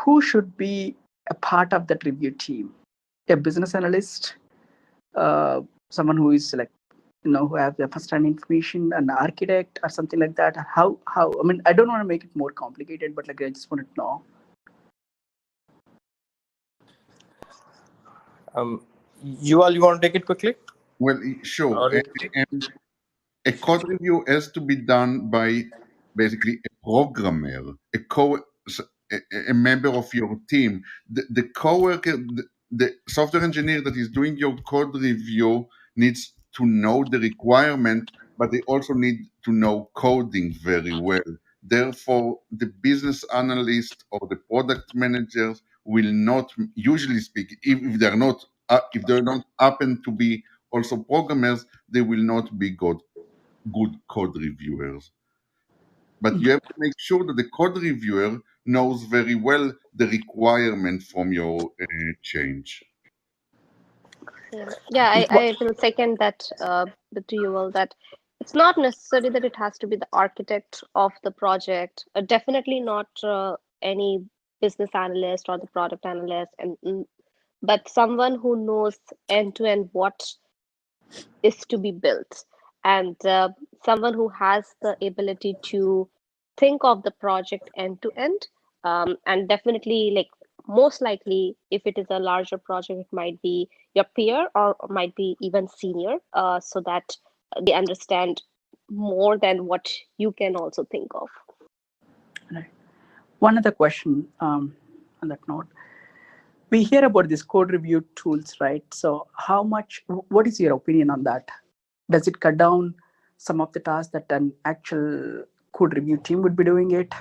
who should be a part of that review team? A business analyst, someone who is like who have the first hand information, an architect or something like that. How I mean, I don't want to make it more complicated, but like I just want to know. Yuval, you want to take it quickly? Well, sure. Or- And a code review has to be done by basically a programmer, a member of your team. The coworker, the software engineer that is doing your code review needs to know the requirement, but they also need to know coding very well. Therefore, the business analyst or the product managers will not, usually speak, if they're not, if they don't happen to be also programmers, they will not be good code reviewers. But you have to make sure that the code reviewer knows very well the requirement from your change. Yeah, I will second that to you all, that it's not necessary that it has to be the architect of the project. Definitely not any business analyst or the product analyst, but someone who knows end to end what is to be built, and someone who has the ability to think of the project end to end. And definitely, like, most likely, if it is a larger project, it might be your peer or might be even senior, so that they understand more than what you can also think of. Right. One other question on that note. We hear about these code review tools, right? So what is your opinion on that? Does it cut down some of the tasks that an actual code review team would be doing it?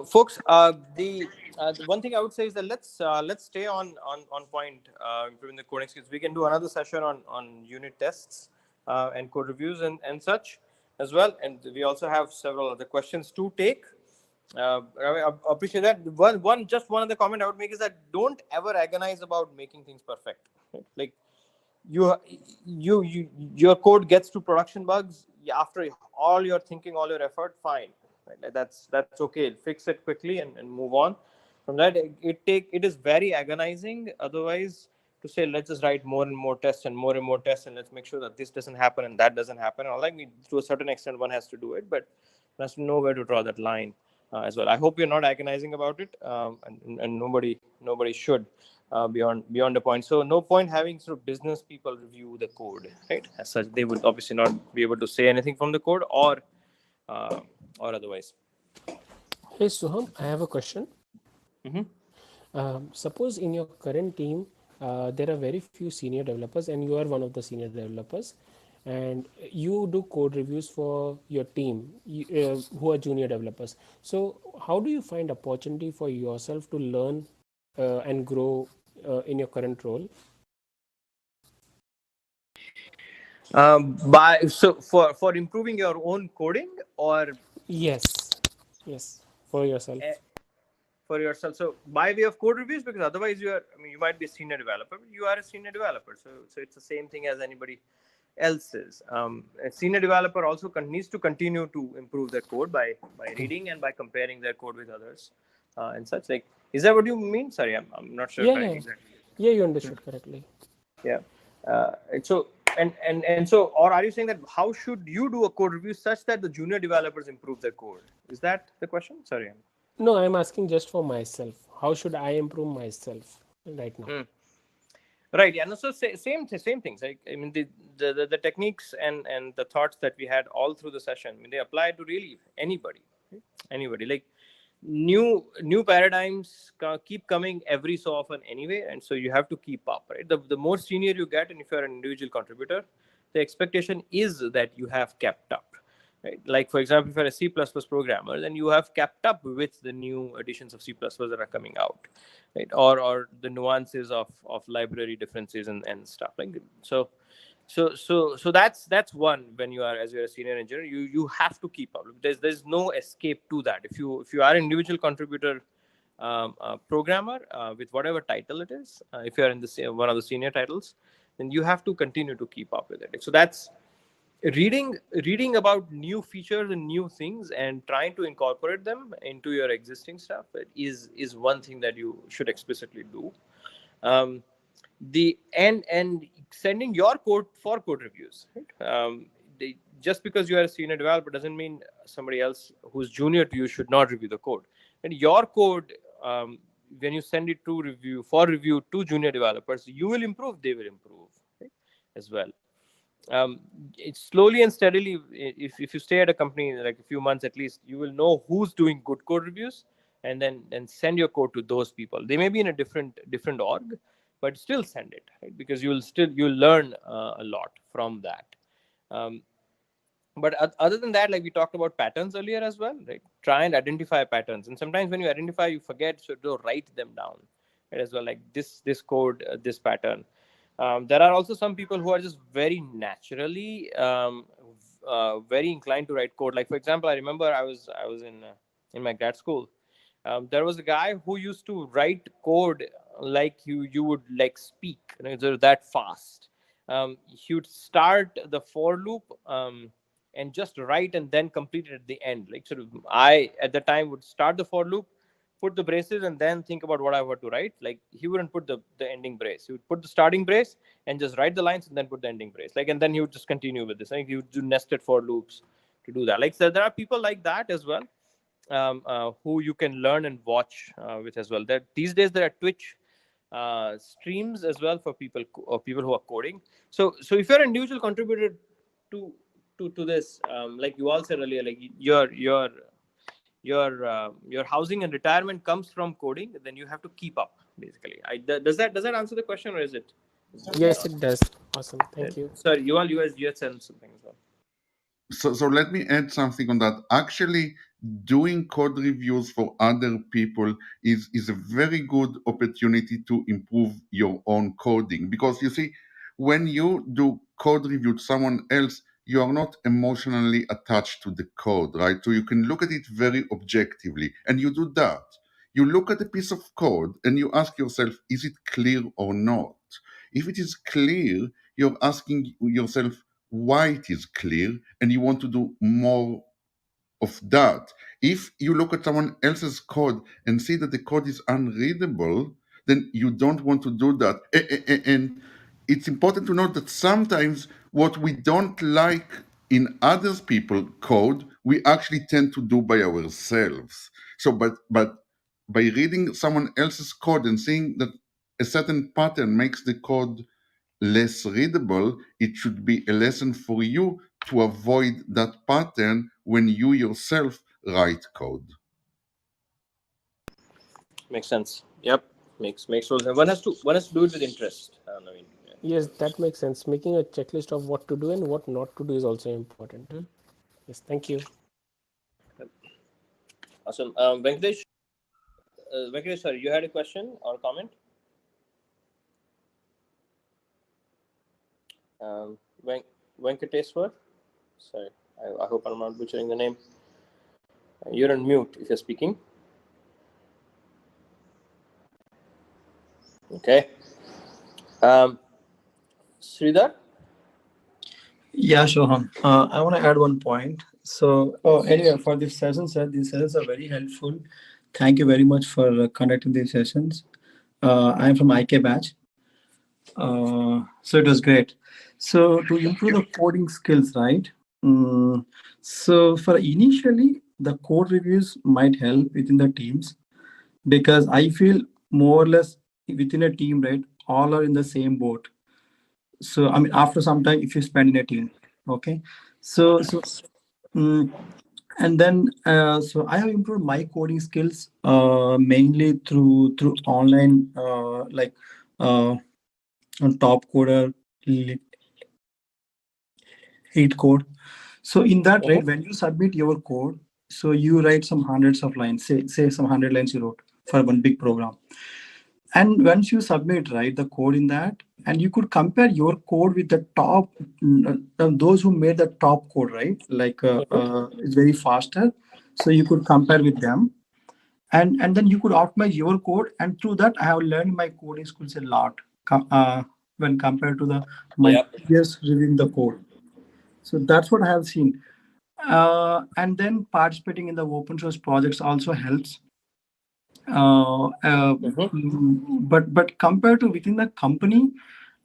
Folks, the one thing I would say is that let's stay on point, improving the coding skills. We can do another session on unit tests and code reviews and such as well. And we also have several other questions to take. I appreciate that. One other comment I would make is that don't ever agonize about making things perfect. Right? Like your code gets to production bugs after all your thinking, all your effort, fine. Right? That's okay. Fix it quickly and move on. From that, it is very agonizing. Otherwise, to say let's just write more and more tests and more and more tests and let's make sure that this doesn't happen and that doesn't happen. Or like to a certain extent, one has to do it, but one has to know where to draw that line as well. I hope you're not agonizing about it, and nobody should. Beyond the point. So no point having sort of business people review the code, right? As such, they would obviously not be able to say anything from the code or otherwise. Hey Suham, I have a question. Mm-hmm. Suppose in your current team, there are very few senior developers and you are one of the senior developers, and you do code reviews for your team who are junior developers. So how do you find opportunity for yourself to learn and grow in your current role? For improving your own coding or yes for yourself. For yourself. So by way of code reviews, because otherwise you might be a senior developer, but you are a senior developer. So it's the same thing as anybody else is. A senior developer also needs to continue to improve their code by reading and by comparing their code with others and such. Like, is that what you mean? Sorry, I'm not sure. Exactly. Yeah, you understood correctly. Yeah. So or are you saying that how should you do a code review such that the junior developers improve their code? Is that the question? Sorry. No, I'm asking just for myself. How should I improve myself right now? Right. Yeah. No. So same things. Like, I mean, the techniques and the thoughts that we had all through the session, I mean, they apply to really anybody. Right? Anybody. Like new paradigms keep coming every so often anyway, and so you have to keep up. Right. The more senior you get, and if you're an individual contributor, the expectation is that you have kept up. Right. Like, for example, if you're a C++ programmer, then you have kept up with the new editions of C++ that are coming out, right? Or the nuances of library differences and stuff like that. So that's one. When you're a senior engineer, you have to keep up. There's no escape to that. If you are an individual contributor programmer with whatever title it is, if you're in one of the senior titles, then you have to continue to keep up with it. So that's reading about new features and new things and trying to incorporate them into your existing stuff is one thing that you should explicitly do. And sending your code for code reviews, right? Just because you are a senior developer doesn't mean somebody else who's junior to you should not review the code. And your code, when you send it to review to junior developers, you will improve, they will improve, right? As well. It's slowly and steadily, if you stay at a company like a few months at least, you will know who's doing good code reviews, and then send your code to those people. They may be in a different org, but still send it, right? Because you'll learn a lot from that. But other than that, like we talked about patterns earlier as well, right? Try and identify patterns, and sometimes when you identify, you forget, so don't write them down, right? As well, like this code, this pattern. There are also some people who are just very naturally very inclined to write code. Like, for example, I remember I was in my grad school. There was a guy who used to write code like you would like speak, that fast. He would start the for loop and just write and then complete it at the end. Like, sort of, I at the time would start the for loop, put the braces, and then think about what I were to write. Like, he wouldn't put the ending brace. He would put the starting brace and just write the lines and then put the ending brace. Like, and then he would just continue with this. Like, he would do nested for loops to do that. Like, so there are people like that as well, who you can learn and watch with as well. These days there are Twitch streams as well for people who are coding. So if you're an individual contributor to this, like you all said earlier, like your your housing and retirement comes from coding, then you have to keep up basically. Does that answer the question, or is it? Yes, it does. Awesome. Thank you. Sorry, you had said something as well. So let me add something on that. Actually, doing code reviews for other people is a very good opportunity to improve your own coding, because you see, when you do code review to someone else, you are not emotionally attached to the code, right? So you can look at it very objectively, and you do that. You look at a piece of code and you ask yourself, is it clear or not? If it is clear, you're asking yourself why it is clear, and you want to do more of that. If you look at someone else's code and see that the code is unreadable, then you don't want to do that. And it's important to note that sometimes what we don't like in other people's code, we actually tend to do by ourselves. So, but by reading someone else's code and seeing that a certain pattern makes the code less readable, it should be a lesson for you to avoid that pattern when you yourself write code. Makes sense. Yep, makes total sense. One has to do it with interest. Naveen. Yes, that makes sense. Making a checklist of what to do and what not to do is also important. Yes, thank you. Awesome. Venkatesh, sorry, you had a question or comment? Venkateswar? Sorry, I hope I'm not butchering the name. You're on mute if you're speaking. Okay. Sridhar? Yeah, Shoham. I want to add one point. So, anyway, for this session, sir, these sessions are very helpful. Thank you very much for conducting these sessions. I'm from IK batch. So it was great. So to improve the coding skills, right? So for initially, the code reviews might help within the teams, because I feel more or less within a team, right? All are in the same boat. So I mean, after some time, if you spend in a team, okay. And then so I have improved my coding skills mainly through online like on Top Coder, Heat Code. So in that, right, when you submit your code, so you write some hundreds of lines, say some 100 lines you wrote for one big program. And once you submit, right, the code in that, and you could compare your code with the top, those who made the top code, right? Like it's very faster. So you could compare with them. And then you could optimize your code. And through that, I have learned my coding skills a lot when compared to my peers reviewing the code. So that's what I have seen. And then participating in the open source projects also helps. But compared to within the company,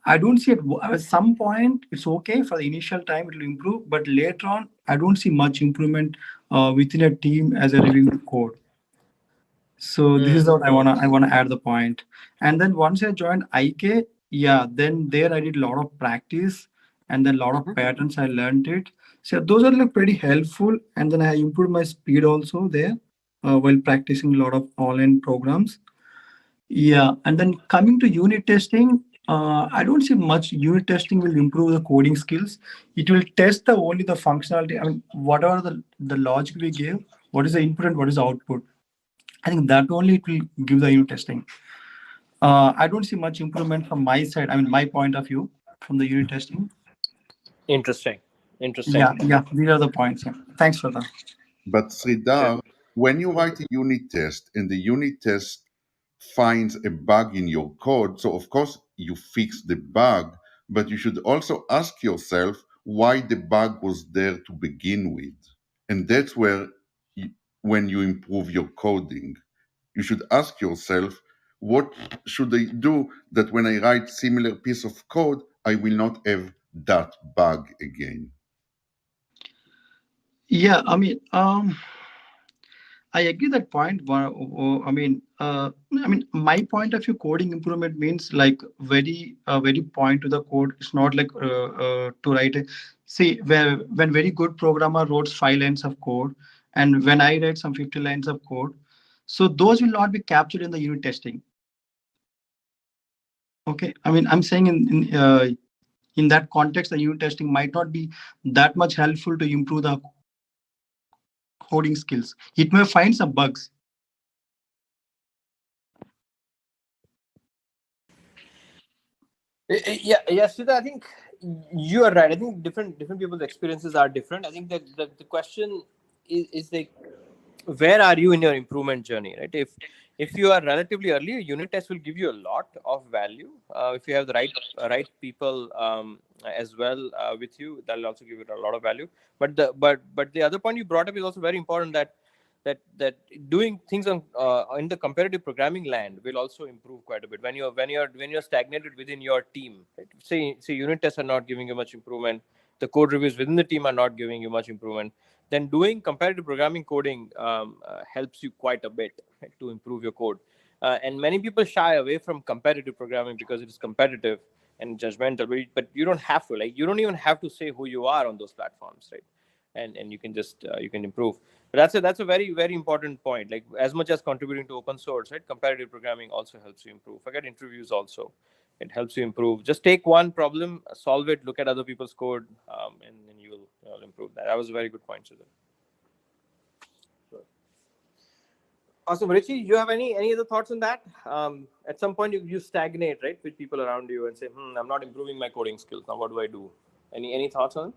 I don't see at some point it's okay for the initial time it will improve, but later on I don't see much improvement within a team as a reviewing code. So this is what I wanna add the point. And then once I joined IK, then there I did a lot of practice and then a lot of patterns I learned it. So those are like pretty helpful. And then I improved my speed also there while practicing a lot of online programs. And then coming to unit testing, I don't see much unit testing will improve the coding skills. It will test only the functionality. I mean, whatever the logic we give, what is the input and what is the output. I think that only it will give the unit testing. I don't see much improvement from my side. I mean, my point of view from the unit testing. Interesting. Yeah. These are the points. Yeah. Thanks for that. But Sridhar, when you write a unit test and the unit test finds a bug in your code, so of course you fix the bug, but you should also ask yourself why the bug was there to begin with. And that's where, when you improve your coding, you should ask yourself, what should I do that when I write similar piece of code, I will not have that bug again? Yeah, I mean, I agree that point. I mean, my point of view, coding improvement means like very point to the code. It's not like to write. See, when very good programmer wrote 5 lines of code, and when I write some 50 lines of code, so those will not be captured in the unit testing. Okay, I mean, I'm saying in that context, the unit testing might not be that much helpful to improve the coding skills. It may find some bugs. Yeah, Sridhar, I think you are right. I think different people's experiences are different. I think that the question is like, where are you in your improvement journey, right? If you are relatively early, a unit test will give you a lot of value. If you have the right people as well with you, that'll also give it a lot of value. But the other point you brought up is also very important, that doing things on in the competitive programming land will also improve quite a bit when you're stagnated within your team, right? Say unit tests are not giving you much improvement, the code reviews within the team are not giving you much improvement, then doing competitive programming coding helps you quite a bit, right, to improve your code. And many people shy away from competitive programming because it is competitive and judgmental, but you don't have to, like, you don't even have to say who you are on those platforms, right? And you can just you can improve. But that's a very, very important point. Like, as much as contributing to open source, right, competitive programming also helps you improve. Forget interviews also, it helps you improve. Just take one problem, solve it, look at other people's code, and then you'll improve. That was a very good point, Sridhar. Sure. Awesome. Richie, you have any other thoughts on that? At some point you stagnate, right, with people around you and say, I'm not improving my coding skills, now what do I do? Any thoughts on it?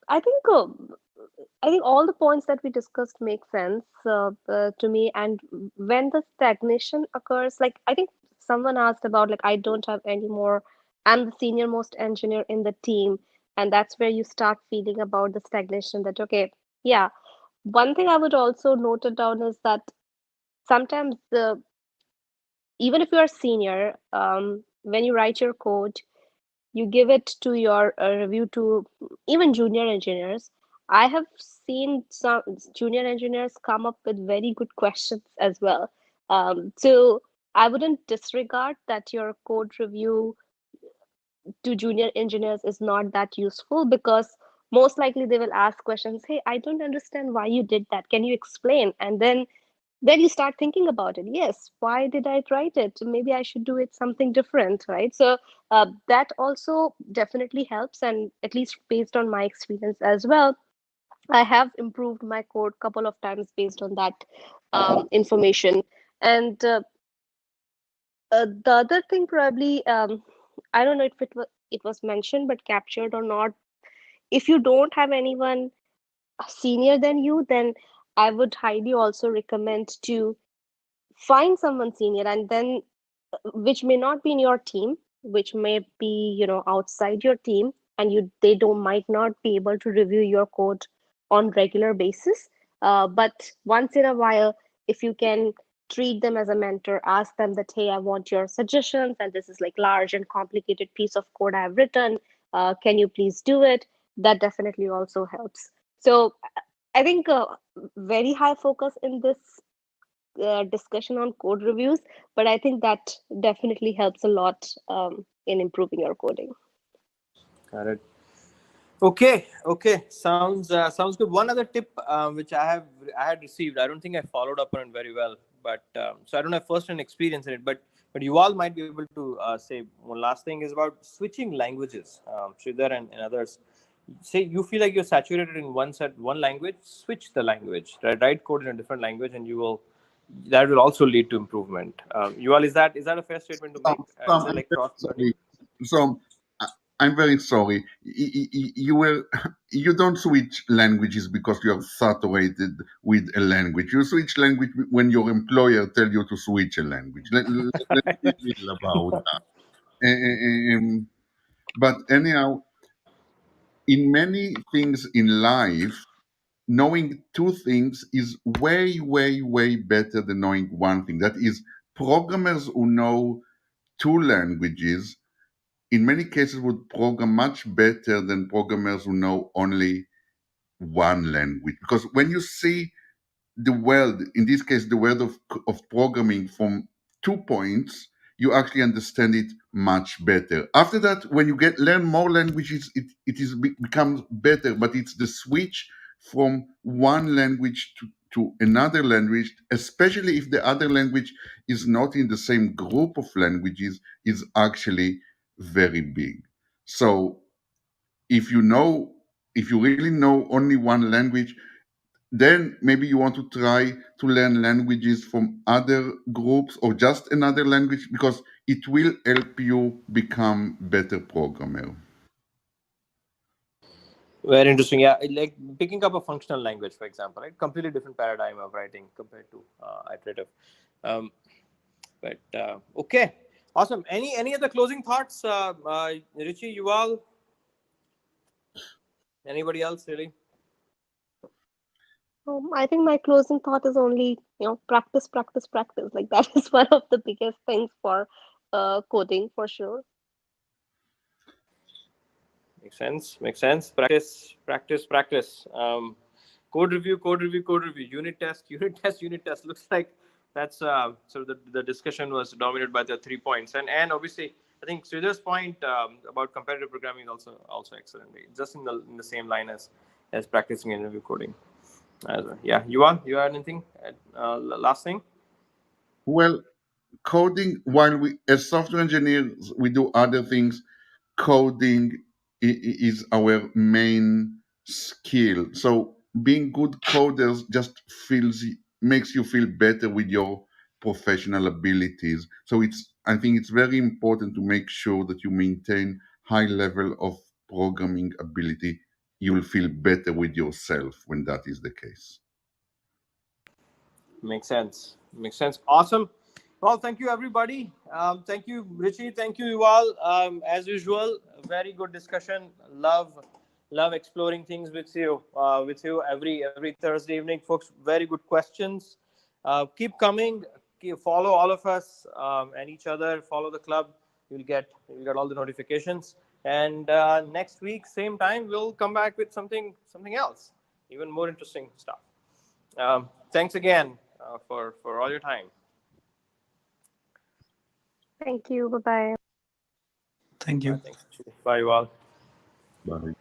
I think all the points that we discussed make sense to me. And when the stagnation occurs, like, I think someone asked about, like, I don't have any more, I'm the senior most engineer in the team, and that's where you start feeling about the stagnation. That, okay, yeah. One thing I would also note it down is that sometimes even if you are senior, when you write your code, you give it to your review to even junior engineers. I have seen some junior engineers come up with very good questions as well. So I wouldn't disregard that your code review to junior engineers is not that useful, because most likely they will ask questions. Hey, I don't understand why you did that. Can you explain? And then you start thinking about it. Yes, why did I write it? Maybe I should do it something different, right? So that also definitely helps. And at least based on my experience as well, I have improved my code a couple of times based on that information. And the other thing, probably, I don't know if it was mentioned but captured or not. If you don't have anyone senior than you, then I would highly also recommend to find someone senior, and then which may not be in your team, which may be, outside your team, and they don't might not be able to review your code on regular basis, but once in a while, if you can treat them as a mentor, ask them that, hey, I want your suggestions, and this is like large and complicated piece of code I've written, can you please do it? That definitely also helps. So I think very high focus in this discussion on code reviews, but I think that definitely helps a lot in improving your coding. Got it. Okay. Sounds good. One other tip which I had received, I don't think I followed up on it very well, but so I don't have first-hand experience in it, but you all might be able to say one last thing is about switching languages. Sridhar and others, say you feel like you're saturated in one language, switch the language, right? Write code in a different language, and that will also lead to improvement. Yuval, is that a fair statement to make? Is it like cross-learning? So I'm very sorry. You don't switch languages because you are saturated with a language. You switch language when your employer tells you to switch a language. Let's be real about that. But anyhow, in many things in life, knowing two things is way, way, way better than knowing one thing. That is, programmers who know two languages in many cases would program much better than programmers who know only one language. Because when you see the world, in this case, the world of programming from 2 points, you actually understand it much better. After that, when you learn more languages, it becomes better, but it's the switch from one language to another language, especially if the other language is not in the same group of languages, is actually very big. So if you really know only one language, then maybe you want to try to learn languages from other groups or just another language, because it will help you become better programmer. Very interesting. Yeah, like picking up a functional language, for example, right? Completely different paradigm of writing compared to iterative. Okay, awesome. Any other closing thoughts, Richie, Yuval? Anybody else really? I think my closing thought is only, practice, practice, practice. Like that is one of the biggest things for coding for sure. Makes sense. Makes sense. Practice, practice, practice. Code review, code review, code review. Unit test, unit test, unit test. Looks like that's sort of the discussion was dominated by the 3 points, and obviously I think Sridhar's point about competitive programming is also excellent. Just in the same line as practicing and review coding. Yeah, you have anything? Last thing. Well, coding, while we as software engineers we do other things, coding is our main skill. So being good coders just makes you feel better with your professional abilities. So I think it's very important to make sure that you maintain high level of programming ability. You will feel better with yourself when that is the case. Makes sense. Makes sense. Awesome. Well, thank you, everybody. Thank you, Richie. Thank you, Yuval. As usual, very good discussion. Love exploring things with you. Every Thursday evening, folks. Very good questions. Keep coming. Follow all of us and each other. Follow the club. You'll get all the notifications. And next week, same time, we'll come back with something else, even more interesting stuff. Thanks again for all your time. Thank you. Bye-bye. Thank you. Thanks. Bye, you all. Bye.